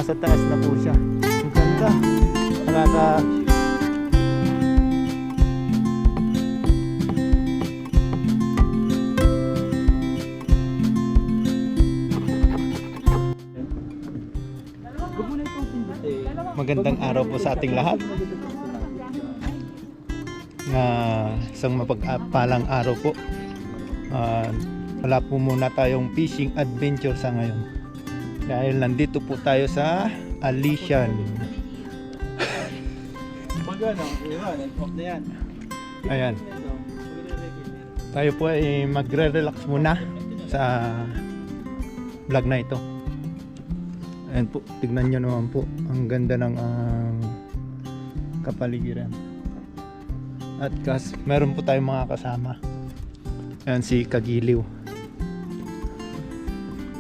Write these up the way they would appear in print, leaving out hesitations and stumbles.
nasa taas na po siya. Ang ganda. Nakaka... Magandang araw po sa ating lahat. Isang mapagpalang araw po. Wala po muna tayong fishing adventure sa ngayon. Dahil nandito po tayo sa Alishan. Ayan. Tayo po ay magre-relax muna sa vlog na ito. Ayan po, tignan nyo naman po. Ang ganda ng kapaligiran. At meron po tayong mga kasama. Ayan si Kagiliw.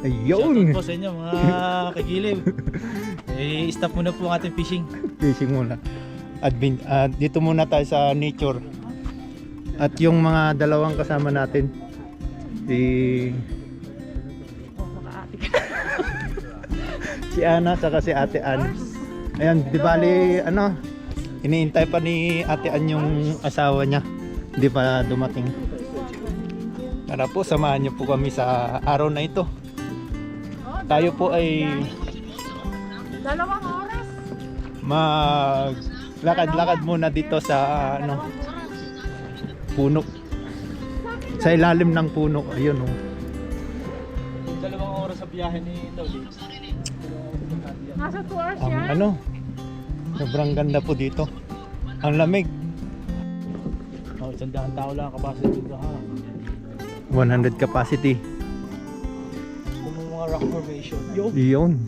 Ayun! Shoutout po sa inyo mga Kagiliw. Stop muna po ang ating fishing. Fishing muna. Dito muna tayo sa nature. At yung mga dalawang kasama natin. Si Ana saka si Ate Ann. Ayan, di bali iniintay pa ni Ate Ann yung asawa niya. Hindi pa dumating. Tara po, samahan niyo po kami sa araw na ito. Tayo po ay 2 oras. Maglakad-lakad muna dito sa puno. Sa ilalim ng puno. Ayun oh. 2 oras sa biyahe ni Tony. Nasa 2 hours Ang yan. sobrang ganda po dito. Ang lamig. Oh, 100 tao lang kapasok dito ha. 100 capacity. Yung mga rock formation. Yo. Yun.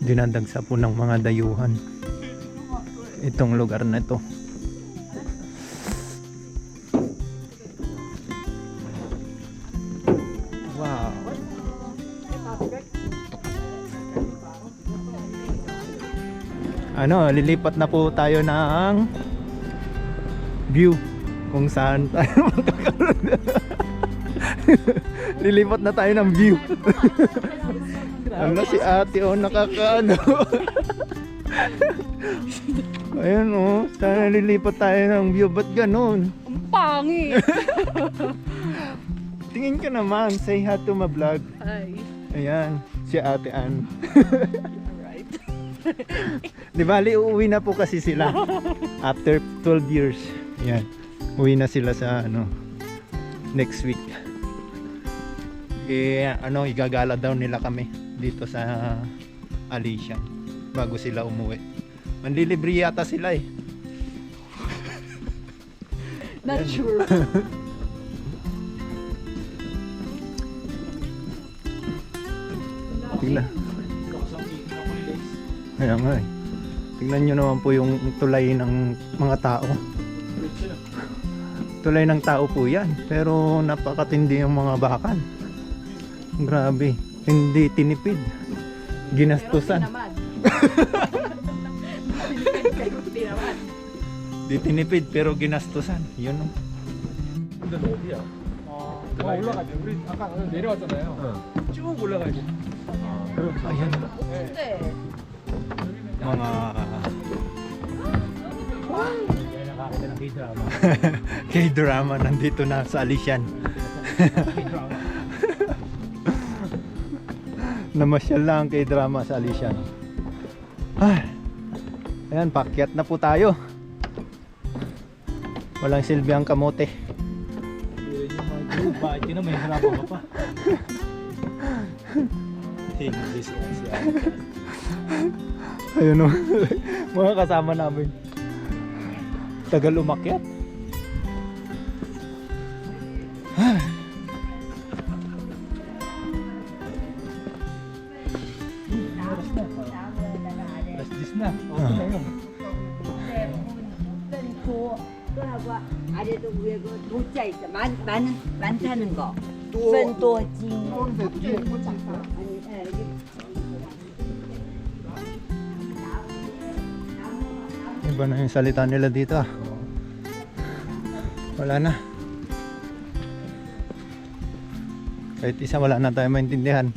Dinadagsa po ng mga dayuhan itong lugar na ito. Wow. Lilipat na po tayo ng view kung saan tayo magkakaroon. Lilipat na tayo ng view. Si ate nakakaano. Ayun sana lilipat tayo ng view. Ba't ganon? Ang pangit. Tingin ka naman, say hi to my vlog. Ay. Ayan, si Ate Ann. Right. Di bali, uuwi na po kasi sila after 12 years. Ayan, uwi na sila sa next week. Igagala daw nila kami dito sa Alishan bago sila umuwi. Manlilibre yata sila eh. Not sure. Tingnan. Ayan nga eh. Tingnan nyo naman po yung tulay ng mga tao. Tulay ng tao po yan. Pero napakatindi yung mga bakal. Grabe. Hindi tinipid. Ginastusan. Di tinipid pero ginastusan. Yun o. 근데 어디야? 더 올라가죠. 우리 아까 내려왔잖아요. 쭉 올라가야지. Ayan. 근데 Mga K-drama nandito na sa Alishan. Namasyal lang K-drama sa Alishan. Ayan, pakyat na po tayo. Walang silbi ang kamote. Bakit yun na may harapan ka pa? English yan siya. Ayun o. Mga kasama namin. Tagal umakyat. Alas 10 na. Okay na yun. 그거하고 아래도 위에 그 도자 있어. 많다는 거. 펀도지. 아니, 여기 Iba na yung salita nila dito ah. Wala na. Kahit isa wala na tayo maintindihan.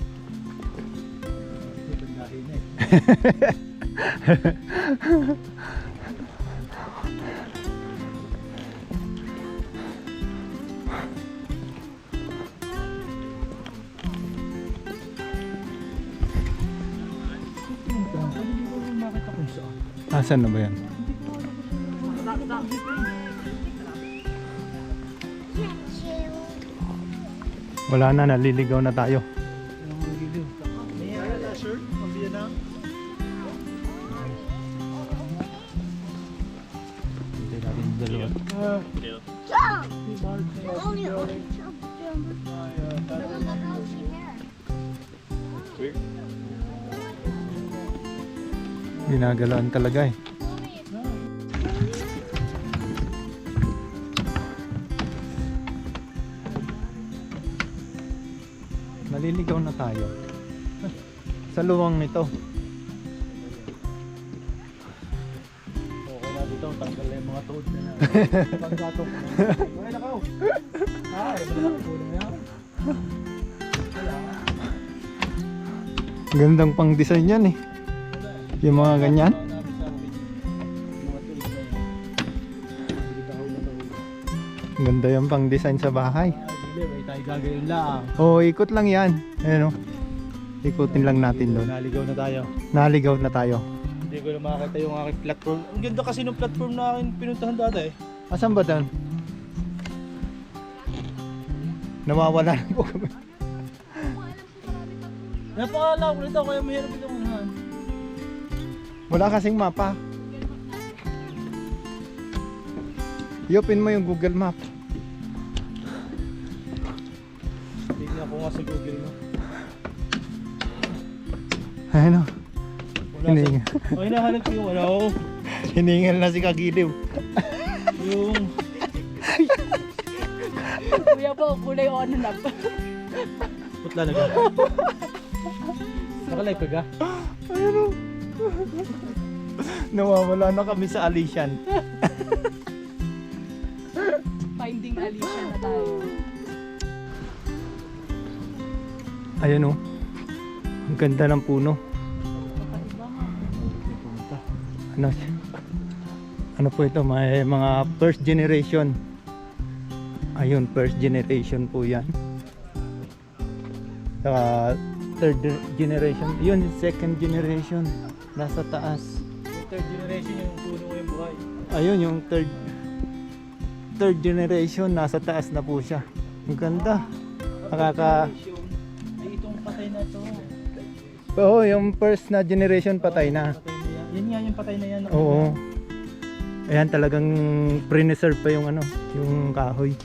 Asan na ba yan? Wala na, naliligaw na tayo. Hindi natin dalawa. Ginagalaan talaga eh. Naliligaw na tayo. Sa luwang nito. Okay na dito, tanggal na yung mga toad na panggatong. Okay na kao. Ay, malaki na yan. Gandang pang design yan eh. Yung mga ganyan. Ganda yung pang design sa bahay. May tayo gagawin lang. Oh, ikot lang yan. Ayan o. Ikutin lang natin doon. Naligaw na tayo. Naligaw na tayo. Hindi ko na makakita yung aking platform. Ang ganda kasi ng platform na aking pinuntahan dati eh. Asan ba doon? Nawawala na po kami. Napakala ko nito kaya mahirap itong unahan. Wala kasing mapa. I-open mo yung Google Map. Tingnan ko nga sa Google mo. Ano? Wala Hiningal. sa... Ay, nahanap ko yung ano. Hiningal na si Kagiliw. Yung... Kuya po, kulay on and up. Putla na ka. Nakalive ka ga? Ano? Nawawala na kami sa Alician. Finding Alicia na tayo. Ayan o. Ang ganda ng puno. Ano? Ano po ito? May mga first generation. Ayun, first generation po yan. Saka third generation. Yun, second generation. Nasa taas. Yung third generation yung puno ko yung buhay. Ayun, yung third generation. Nasa taas na po siya. Ang ganda. Nakaka... Ay, itong patay na to. Oo, yung first na generation patay na. Patay na yan. Yan nga yung patay na yan. Oo. Ayan, talagang preserve pa yung ano, yung kahoy.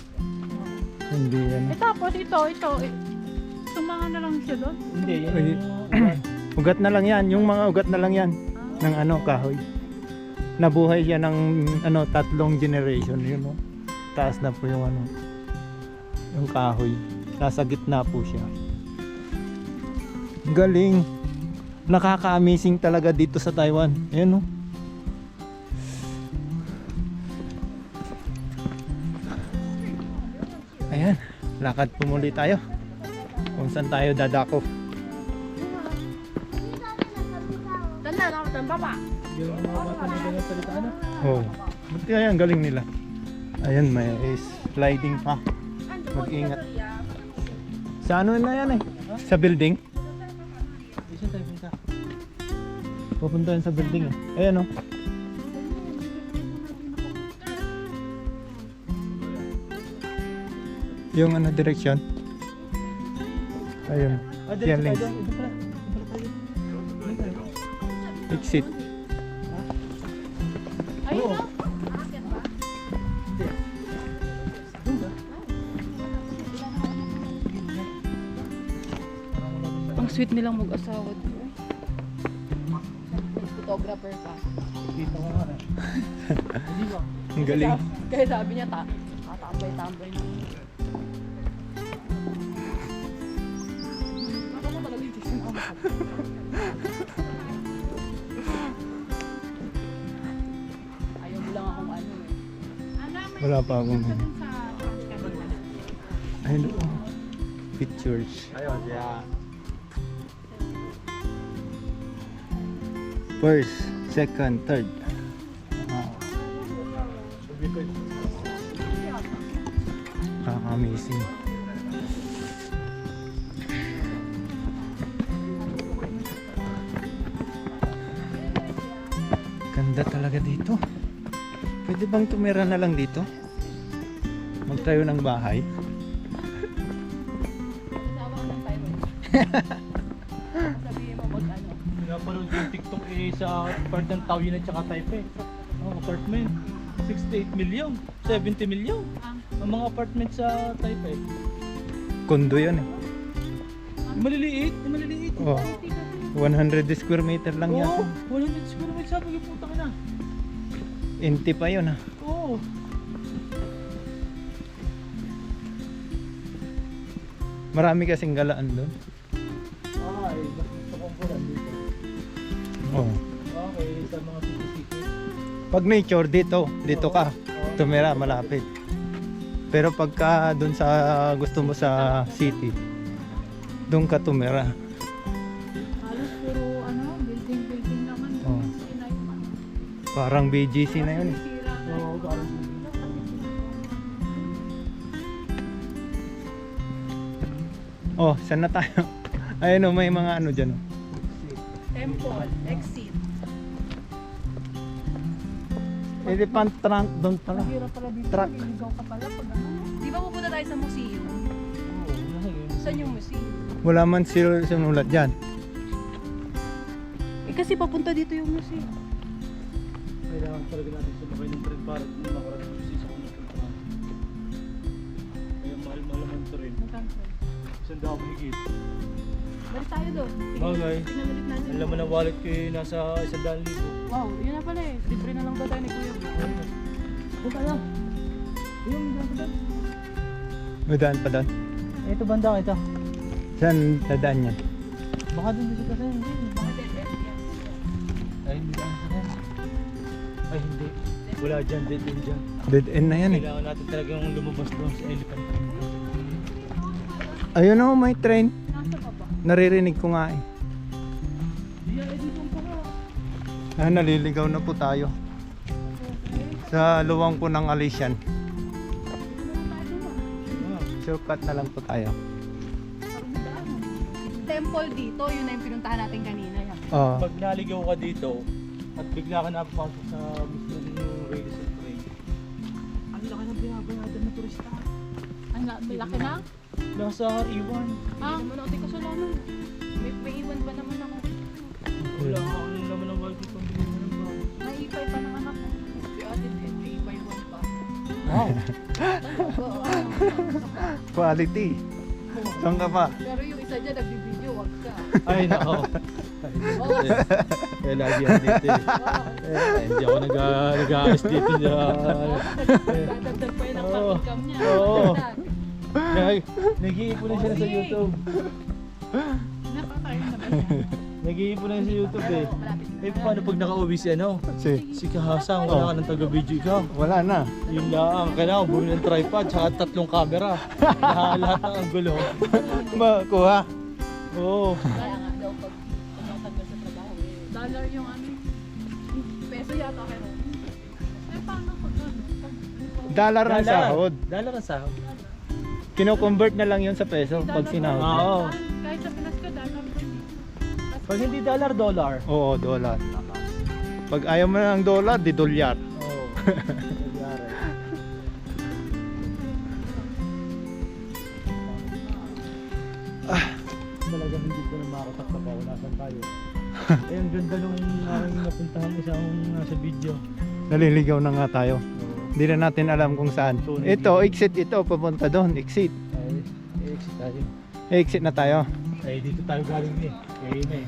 Hindi ano. Tapos ito, sumanga na lang siya doon. Hindi, yan Pwede. yung... Ugat na lang yan, yung mga ugat na lang yan ng ano, kahoy. Nabuhay siya ng ano, 3 generation, yun no. Taas na po yung ano, yung kahoy. Nasa gitna po siya. Galing. Nakaka-amazing talaga dito sa Taiwan. Ayan no. Ayan, lakad po muli tayo. Kung saan tayo dadako. Tanda na ako, tanda pa. Yung mga bata na ganyan salita na. Oh, ba't kaya ang galing nila? Ayan, may sliding pa. Mag-ingat. Sa ano na yan eh? Sa building? Isa tayo punta. Pupunta yan sa building eh. Ayan oh. Yung ano direction? Ayun. Ah, Yan dito links. tayo. Ito pala. Ito pala tayo. Exit. Ayun Oo. na. Ang sweet nilang mag-asawa. Photographer pa. Kita ko nga. Hindi ba? Ang galing. Kaya sabi niya, tatambay-tambay na. Ako mo talaga hindi sinama. Ayaw mo lang akong ano eh. Wala pa akong... Ayun oh. pictures. Ayun, siya. First, second, third. Amazing. Ganda talaga dito. Pwede bang tumira na lang dito? Magtayo ng bahay. Kasama ko ng Taiwan. Sabihin mo mag ano. Pinapanood yung TikTok sa part ng Taoyuan at saka Taipei. Apartment. 68 million. 70 million. Ang mga apartment sa Taipei. Kondo yun eh. Yung maliliit. Yung maliliit. Oh, 100 square meter lang yan. Oo. 100 square meter. Sabi yung puta ka na. Inti pa yun ah. Oo. Marami kasing galaan doon. Ay, gusto kong kulang dito. Oh. Okay, sa mga city-city. Pag nature dito ka. Tumira malapit. Pero pagka doon sa gusto mo sa city, doon ka tumira. Halos puro ano, building naman. Oh. Sina yung ano. Parang BGC na yun eh. Sira na. Oo, parang Oh, saan na tayo? Ayun oh, may mga ano dyan oh. Temple, exit. Elephant trunk doon pala. Mahirap pala dito. Truck. Liligaw ka pala pag ano. Di ba pupunta tayo sa museum? Saan yung museum? Wala man sinulat dyan. Eh kasi papunta dito yung museum. kailangan talaga natin sumakay ng tren para makarating sa unang puntahan. Kaya mahal-mahal naman ito rin. Magkano? 100 mahigit. Balik tayo doon. Bagay. Tingnan ulit natin. Ang laman ng wallet ko eh, nasa 100,000. Wow, yun na pala eh. Libre na lang ba tayo ni Kuya? Punta na. Yung dyan pa doon. May daan pa doon. Ito banda ito. Saan dadaan yan? Baka doon dito kasi hindi. Bakit dead yan? Ay hindi daan sa yan. Ay hindi. Wala dyan, dead end dyan. Dead end na yan eh. Kailangan natin talagang lumabas doon sa elephant train. Ayun oh, may train. Nasa baba. Naririnig ko nga eh. Di yan, dito pala. Ah, naliligaw na po tayo. Sa luwang po ng Alisian. Shortcut na lang po tayo. Temple dito, yun na yung pinuntahan natin kanina. Yan. Oh. Pag naligaw ka dito at bigla ka napapasok sa mismo yung rails and train, ang laki ng binabayadan na turista. Ang laki na? Nasa R1. Ah, manood ko sa laman. May iwan ba naman ako? Wala akong naman ng wallet kung hindi mo ng bago. Naipay pa ng anak ko. Si Ate Ted, may ipay-iwan pa. Wow! Quality. Saan ka pa? Pero yung isa dyan, nagbibideo, wag ka. Ay, nako. Eh, lagi yan dito eh. Hindi ako nag-aalis dito niya. Dadagdag pa yun ang Oo. income niya. Oo. Dagdag. Nag-iipon na siya sa YouTube. Nakakain na ba yan? Nag-iipon na sa YouTube eh. Malapit na. Eh, paano pag naka-uwi si ano? Si. Si Kahasang, wala ka ng taga-video ka. Wala na. Yun lang, kailangan bumili ng tripod tsaka 3 camera. Lahat ng angulo. Makuha. Oo. Kaya nga daw pag tumatanggal sa trabaho eh. Dollar yung ano. Peso yata kayo. Eh paano pag ano? Dollar ang sahod. Dollar ang sahod. Kino-convert na lang yun sa peso pag sinahod. Oo. Kahit sa Pinas ka, dollar pa din. Pag hindi dollar, dollar. Oo, dollar. Pag ayaw mo ng dollar, di dolyar. Oo. Nangyari. Talagang hindi ko na makatakta pa kung nasan tayo. Eh, ang ganda nung aking napuntahan isang nasa video. Naliligaw na nga tayo. Oo. Hindi na natin alam kung saan. Ito, exit ito. Papunta doon. Exit. Ay, exit tayo. Exit na tayo. Ay, dito tayo galing eh. Kaya na eh.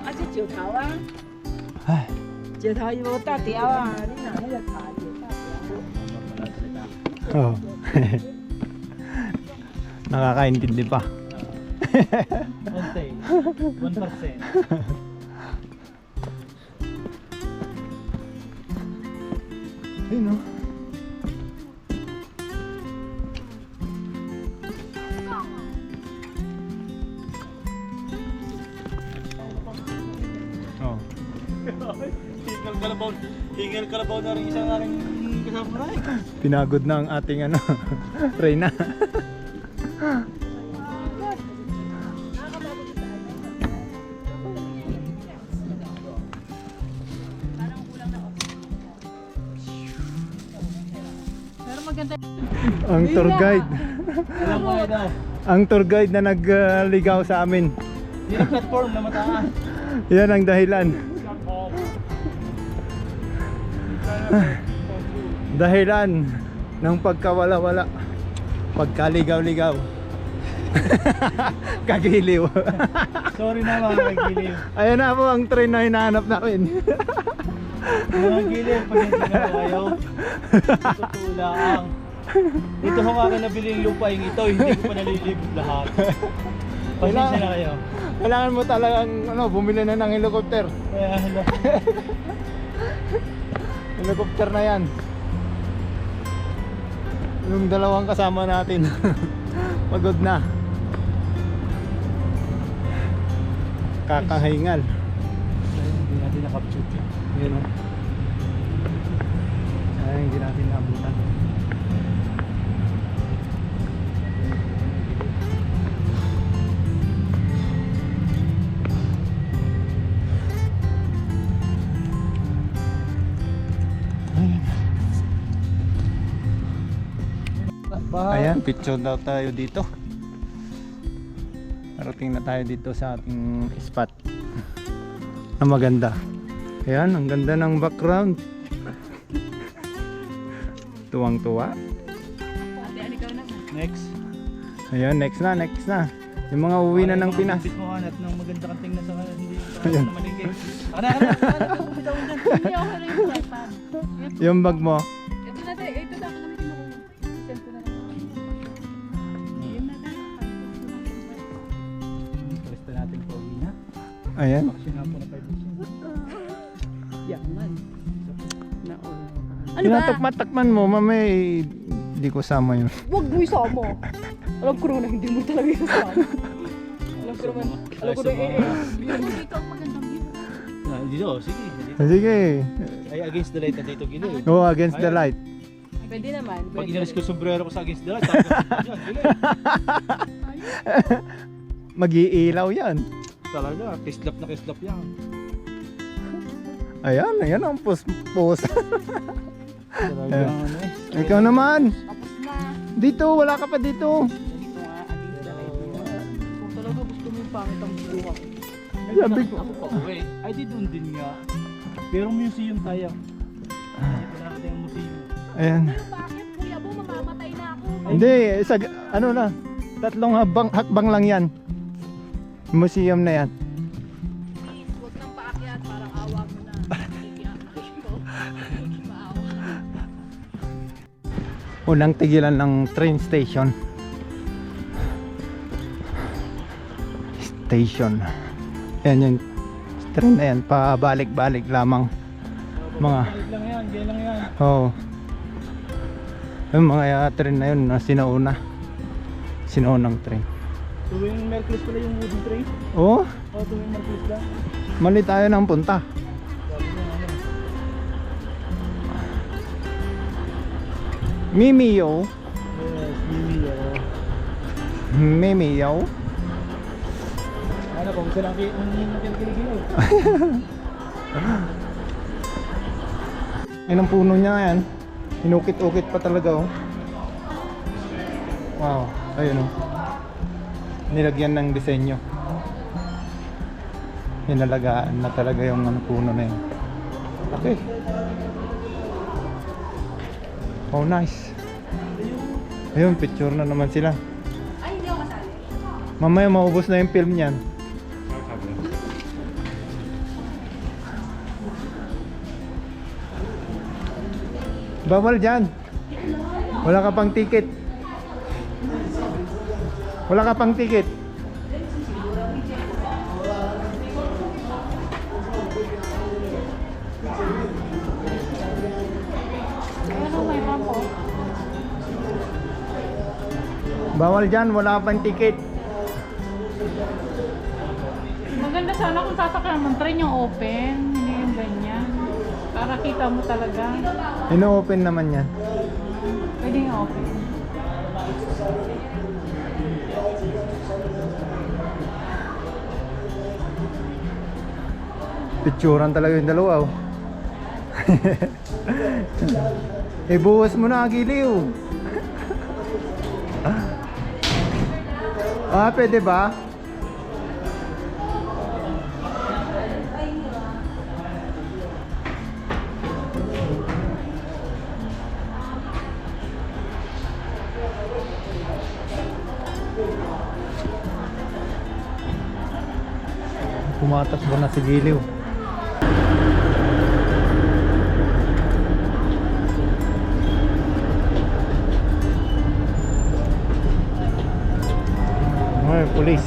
아,这九桃啊， Ay, 九桃有大条啊，你拿那个卡有大条。 oh. Nakakaintindi pa. Konti. 1%. Ayun no. Oh. Hingal kalabaw na rin isang aking kasama na eh. Pinagod na ang ating ano, Reyna. Pero maganda. Ang tour guide. Alam mo daw. Ang tour guide na nagligaw sa amin. Yung platform na mataas. Yan ang dahilan. Dahilan ng pagkawala-wala. Pagkaligaw-ligaw. Kagiliw. Sorry na mga kagiliw. Ayan na po ang train na hinahanap namin. Mga giliw, pasensya na po kayo. Totoo lang. Ito ko nga nabili yung lupaing ito, hindi ko pa nalilib lahat. Pasensya na kayo. Kailangan mo talagang bumili na ng helicopter. Kaya hala. Helicopter na yan. Yung dalawang kasama natin. Pagod na. Kakahingal. Hindi natin nakapchut yun. Yun o. Ay, hindi natin naabutan. Ayan, picture daw tayo dito. Parating na tayo dito sa ating spot na maganda. Ayan, ang ganda ng background. Tuwang-tuwa. Ate, ano ikaw na? Next. Ayan, next na. Yung mga uwi na ng Pinas. Bit mo hanap ng maganda kang tingnan sa hindi Ayan. na malingkit. Kana. Bumitaw dyan. Hindi ako rin yung tripod. Yung bag mo. Ito na tayo. Ito na ako namin kinukuha. Send ko na lang. Yun na tayo. Palista natin po na. Ayan. Action na po na 5 minutes. Yaman. Ano ba? Tinatakman mo, mamay. Hindi ko sama yun. Huwag mo isama. Alam ko naman na hindi mo talaga isama. Alam ko naman. Alam ko naman. Dito ang magandang view. Dito, sige. Sige. Ay, against the light na dito gilid. Go against the light. Pwede naman. Pag inalis ko sombrero ko sa against the light, tapos dyan, gilid. Mag-iilaw yan. Talaga, kislap na kislap yan. Ayan ang pus. Talaga, Ayan. ano eh. Ikaw naman. Tapos na. Dito, wala ka pa dito. Dito nga. Against the light. Kung talaga gusto mo yung pangit ang buha. Sabi ko. Ako pa uwi. Ay, di doon din nga. Pero museum tayo. Kailangan natin ang museum. Ayan. Bakit kuya mo? Mamamatay na ako. Hindi, sa, ano na. 3 hakbang lang yan. Museum na yan. Please, huwag nang paakyat. Parang awa mo na. Ikiakyat ko. Maawa. Unang tigilan ng train station. Ayan yung train na yan. Pabalik-balik lamang. Mga Balik lang yan, diyan lang yan. yung mga train na yun na sinaunang train. Tuwing Merkulis pala yung wooden train. Oh, O, tuwing Merkulis lang. mali tayo ng punta. Sabi niya, ano. Mimiyo. Yes, Mimi, Mimiyo. Ano, kung gusto lang kinikiligilaw. Yan ang puno niya yan. Inukit-ukit pa talaga oh. Wow, ayun oh. Nilagyan ng disenyo. Hinalagaan na talaga yung puno na yun. Okay. Oh, nice. Ayun, picture na naman sila. Ay, hindi ako masali. Mamaya maubos na yung film niyan. Bawal dyan. Wala ka pang ticket. Wala ka pang ticket. Bawal dyan, wala pang ticket. Maganda sana kung sasakyan ng train yung open, hindi yung ganyan. Para kita mo talaga. Ino-open naman yan. Pwede yung open. Picturan talaga yung dalawa. Oh. Buwas mo na, Giliw. Pwede ba? Pumatakbo na si Giliw. Ay, pulis.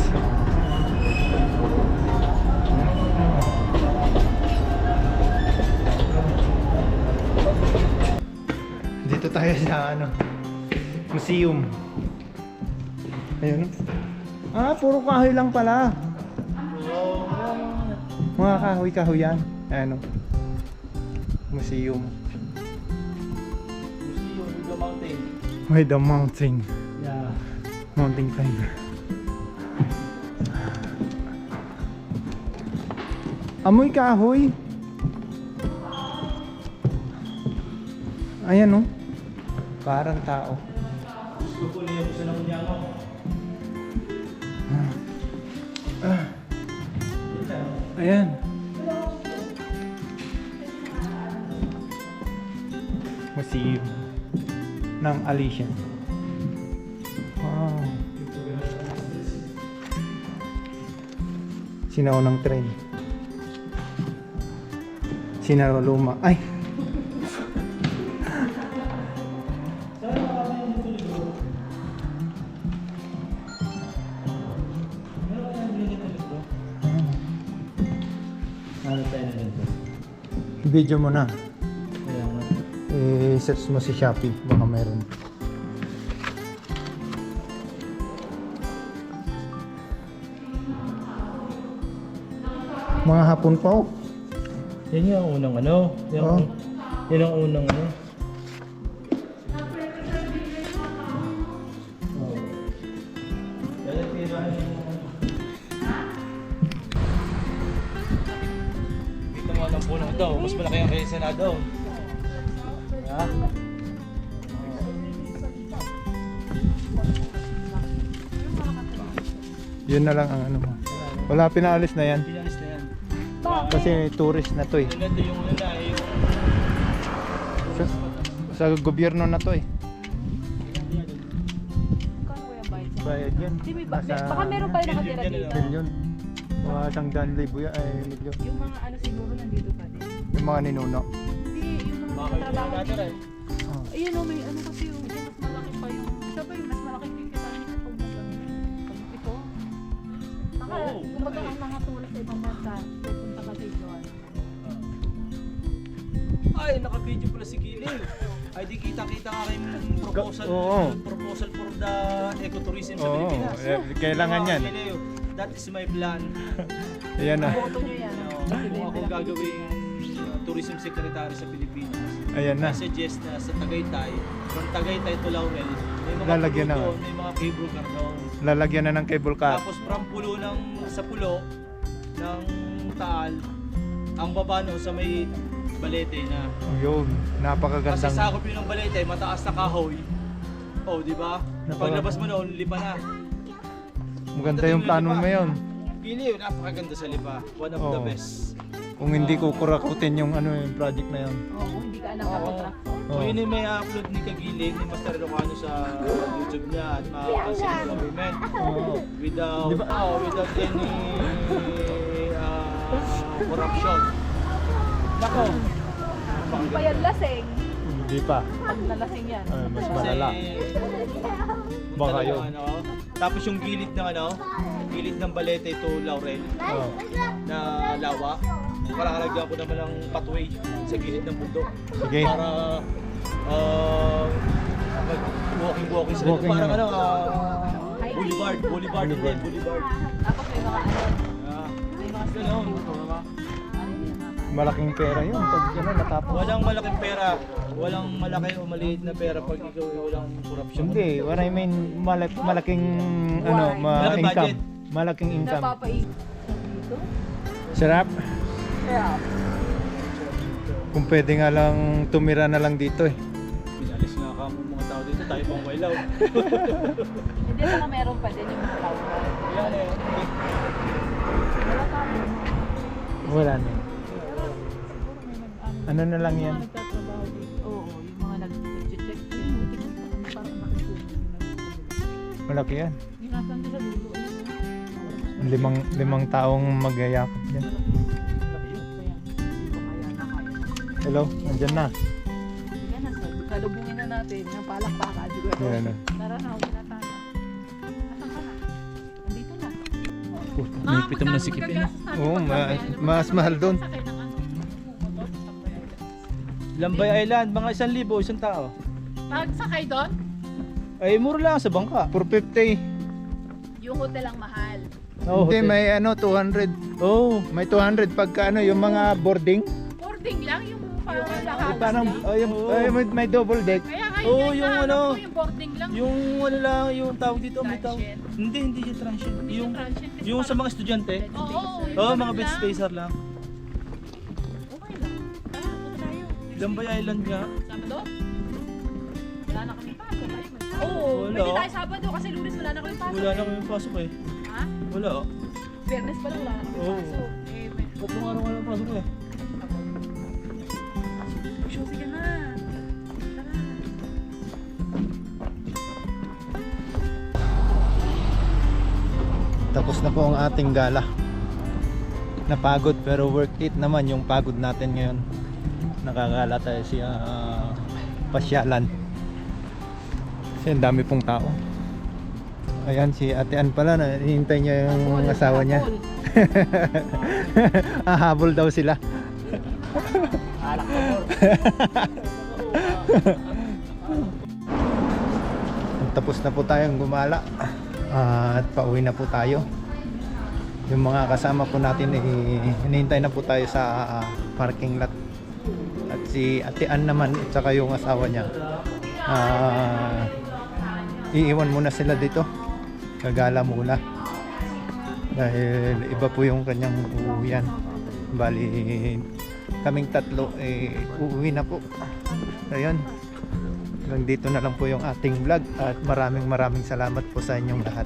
Dito tayo sa museum. Ayun. Puro kahoy lang pala. Mga kahoy-kahoy yan. Museum. Museum of the Mountain. Why the mountain? Yeah. Mountain climber. Amoy kahoy. Ayan oh. Parang tao. Gusto ko niya gusto na niya ako. Ayan. Museum ng Alicia. Wow. Sinaunang train. Sinaroluma. Ay! Ano tayo na dito? Video mo na. Kaya nga. I-search mo si Shopee. Baka meron. Mga hapon pa oh. Yan yung unang ano. Oo. Yan ang unang ano. Dito mo ang puno ito. Mas malaki ang kaya Senado. Ha? Yun na lang ang ano mo. Wala, pinaalis na yan. Pinalis na yan. Kasi tourist na to eh. Ito yung una na yung Sa gobyerno na to eh. Kano ko yung bayad sa? Bayad yan. Baka meron pa rin nakatira dito. Milyon. Mga 100,000 yan ay milyon. Yung mga ano siguro nandito pa din. Yung mga ninuno. Hindi, yung mga bakit trabaho natin dito. eh. Ayun o, may ano kasi yung mas malaki pa yung... Siya ba yung mas malaki kikita niya pag ito? Baka, Oo. kumbaga ang mga tourist sa ibang bansa, pupunta kasi doon. Ay, naka-video pala si Giliw. Ay, di kita-kita nga kayong proposal, Oo. proposal for the ecotourism sa Oo, Pilipinas. kailangan yan. Giliw, that is my plan. Ayan na. Boto nyo yan. Kung ako gagawin tourism secretary sa Pilipinas, Ayan na. I suggest na sa Tagaytay, from Tagaytay to Laurel, may mga Lalagyan pulo na. doon, may mga cable car doon. Lalagyan na ng cable car. Tapos from pulo sa pulo ng Taal, ang baba no sa may Balete na. Oh, yun. Kasi Napakagandang. sakop yun ng Balete, mataas na kahoy. Oh, di ba? Pag labas mo noon, lipa na. Maganda yung plano mo yun. Giliw, napakaganda sa lipa. One of the Oo. best. Kung hindi kukurakutin yung ano yung project na yun. Oo, kung hindi ka anak Oo. contract. Kung yun yung may upload ni Kagiling, ni Master Ilocano sa YouTube niya at makakapansin ng government. Without, Di ba? without any corruption. Nako. Hindi pa yan lasing. Hindi pa. Pag nalasing yan. Mas Kasi, malala. Baka talagang yun. ano, tapos yung gilid ng ano, gilid ng Balete to Laurel Oh. na lawa. Kalagyan ko naman ng pathway sa gilid ng bundok. Sige. Para Walking sila. Walking Parang ano? boulevard. Boulevard. Tapos may mga ano, may mga Ganun. Malaking pera yun pag ano, natapos. Walang malaking pera. Walang malaki o maliit na pera pag ikaw ay walang corruption. Hindi, what I mean, malaking ano, Malaking income. budget. Malaking income. napapaisip dito. Sarap. Kaya, Kung pwede nga lang tumira na lang dito eh. Pinalis nga ka mga tao dito. Tayo pang wailaw. hindi naman meron pa din yung mga tao. Yan eh. Wala pa. Wala na. Ano na lang yan? Nagtatrabaho dito. Oo, yung mga nag-check. Parang nakikita. Malaki yan. Yung nasan nila dulo. Limang taong magyayakap dyan. Hello, andyan na. Yan na, sir. Kalubungin na natin ng palakpakan. Yan na. Tara na, huwag na tayo. Asan ka na? Nandito na. May pitam na sikip yan. Oo, mas mahal doon. Lambay Island, mga 1,000, isang tao. Pag sakay doon, Ay, mura lang sa bangka. 450. yung hotel ang mahal. Oh, Hindi, may ano, 200. Oh. May 200 pagka ano, yung mga boarding. Boarding lang yung parang lahat. Parang, may double deck. Kaya kayo Oo, guys, yung na ano, po, yung boarding lang. Yung ano lang, yung tawag dito, may tawag. Transient? Hindi yung transient. Hindi Yung, transient kasi yung sa parang mga estudyante. bed spacer. Oo, mga Ganun bed lang. spacer lang. Okay lang. Tara, punta tayo. Lambay Island nga. Sabado? Wala na kami pasok. Oo, Wala. pwede tayo Sabado kasi Lunes wala na kami pasok. Wala na kami pasok eh. Ha? Wala oh. Fairness pala wala na kami Oo. pasok. Eh, may... Tatlong araw wala pasok eh. Show, sige na. Tara. Tapos na po ang ating gala. Napagod pero worth it naman yung pagod natin ngayon. Nakagala tayo sa pasyalan. Kasi ang dami pong tao. Ayan si Ate Ann pala, hinihintay niya yung asawa niya. Habol daw sila. Tapos na po tayong gumala at pauwi na po tayo. Yung mga kasama po natin hinihintay na po tayo sa parking lot. At si Ate Ann naman at saka yung asawa niya iiwan muna sila dito. Gagala muna dahil iba po yung kanyang uuwian. Bali kaming tatlo uuwi na po. Ayun, hanggang dito na lang po yung ating vlog at maraming salamat po sa inyong lahat.